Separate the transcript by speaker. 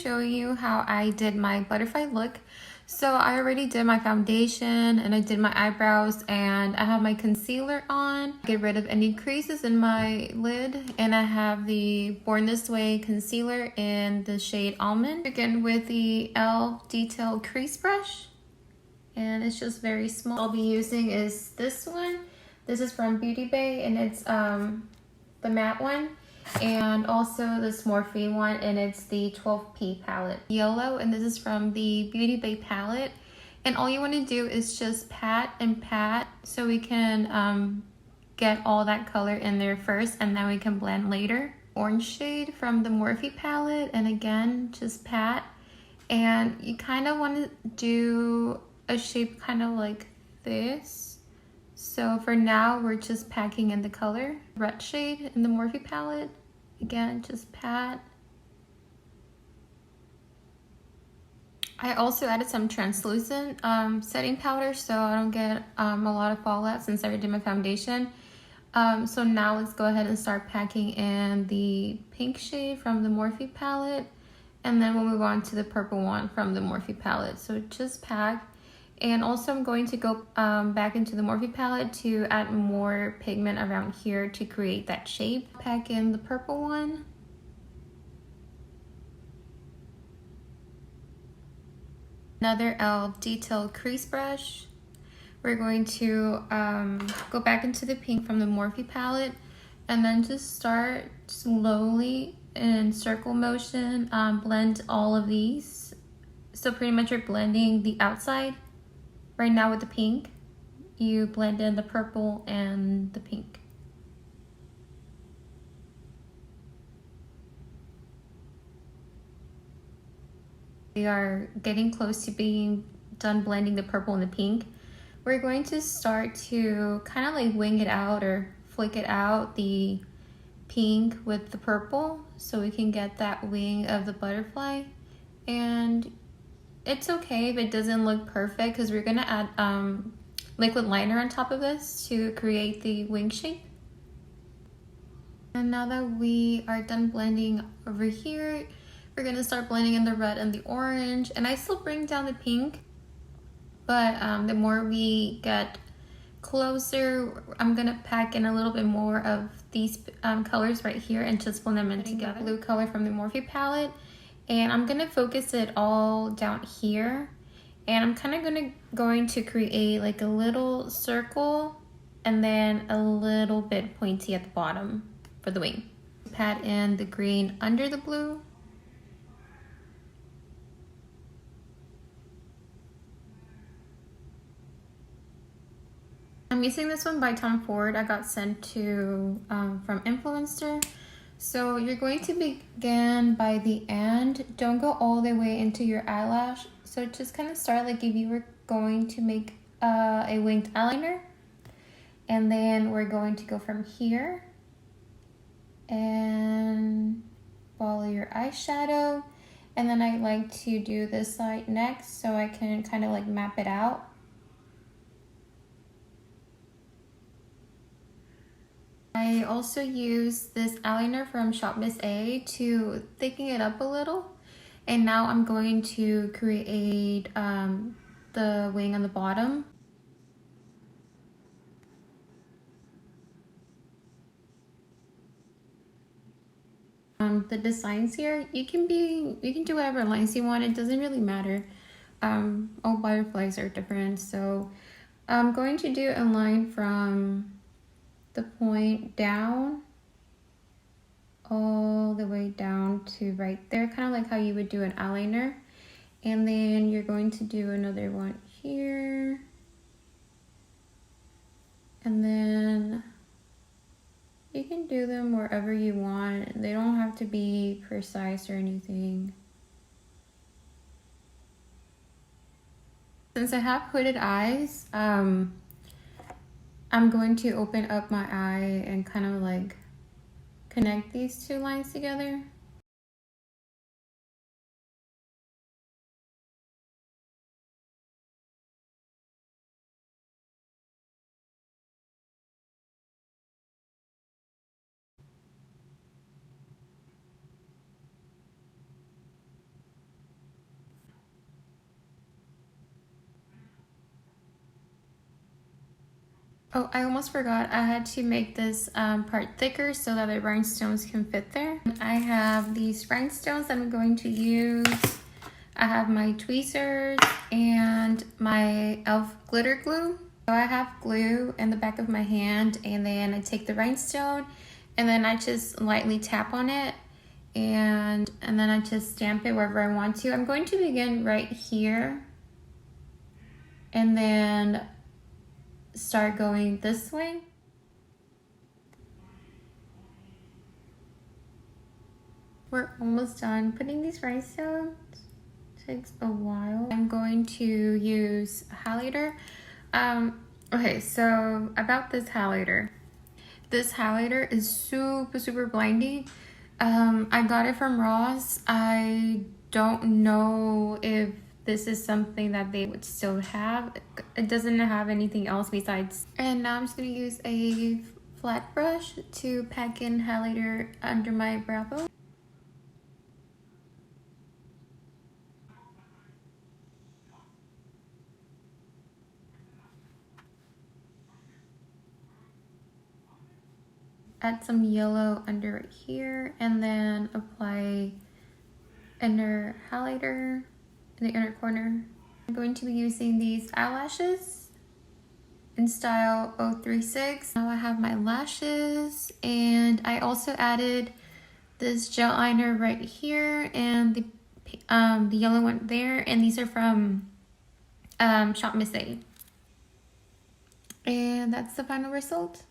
Speaker 1: show you how I did my butterfly look. So I already did my foundation and I did my eyebrows and I have my concealer on. Get rid of any creases in my lid, and I have the Born This Way concealer in the shade Almond. Begin with the e.l.f. Detail Crease Brush, and it's just very small. I'll be using is this one. This is from BeautyBay and it's the matte one, and also this Morphe one, and it's the 12P palette. Yellow, and this is from the BeautyBay palette. And all you want to do is just pat and pat so we can get all that color in there first, and then we can blend later. Orange shade from the Morphe palette, and again, just pat. And you kind of want to do a shape kind of like this. So for now, we're just packing in the color. Red shade in the Morphe palette. Again, just pat. I also added some translucent setting powder so I don't get a lot of fallout since I already did my foundation. So now let's go ahead and start packing in the pink shade from the Morphe palette. And then we'll move on to the purple one from the Morphe palette. So just pack. And also I'm going to go back into the Morphe palette to add more pigment around here to create that shape. Pack in the purple one. Another e.l.f. Detail Crease Brush. We're going to go back into the pink from the Morphe palette and then just start slowly in circle motion, blend all of these. So pretty much you're blending the outside. Right now with the pink, you blend in the purple and the pink. We are getting close to being done blending the purple and the pink. We're going to start to kind of like wing it out or flick it out, the pink with the purple, so we can get that wing of the butterfly. And it's okay if it doesn't look perfect because we're gonna add liquid liner on top of this to create the wing shape. And now that we are done blending over here, we're gonna start blending in the red and the orange. And I still bring down the pink, but the more we get closer, I'm gonna pack in a little bit more of these colors right here and just blend them in together. Blue color from the Morphe palette. And I'm gonna focus it all down here, and I'm kind of going to create like a little circle and then a little bit pointy at the bottom for the wing. Pat in the green under the blue. I'm using this one by Tom Ford. I got sent to from Influencer. So you're going to begin by the end. Don't go all the way into your eyelash. So just kind of start like if you were going to make a winged eyeliner. And then we're going to go from here and follow your eyeshadow. And then I like to do this side next so I can kind of like map it out. I also use this eyeliner from Shop Miss A to thicken it up a little. And now I'm going to create the wing on the bottom. The designs here, you can do whatever lines you want. It doesn't really matter. All butterflies are different. So I'm going to do a line from the point down all the way down to right there, kind of like how you would do an eyeliner. And then you're going to do another one here, and then you can do them wherever you want. They don't have to be precise or anything. Since I have hooded eyes, I'm going to open up my eye and kind of like connect these two lines together. Oh, I almost forgot. I had to make this part thicker so that the rhinestones can fit there. I have these rhinestones that I'm going to use. I have my tweezers and my e.l.f. glitter glue. So I have glue in the back of my hand, and then I take the rhinestone and then I just lightly tap on it, and then I just stamp it wherever I want to. I'm going to begin right here and then start going this way. We're almost done putting these rhinestones. Takes a while. I'm going to use highlighter. Okay, so about this highlighter. This highlighter is super blinding. I got it from Ross. I don't know if this is something that they would still have. It doesn't have anything else besides. And now I'm just gonna use a flat brush to pack in highlighter under my brow bone. Add some yellow under right here, and then apply inner highlighter in the inner corner. I'm going to be using these eyelashes in style 036. Now I have my lashes, and I also added this gel liner right here and the yellow one there, and these are from Shop Miss A. And that's the final result.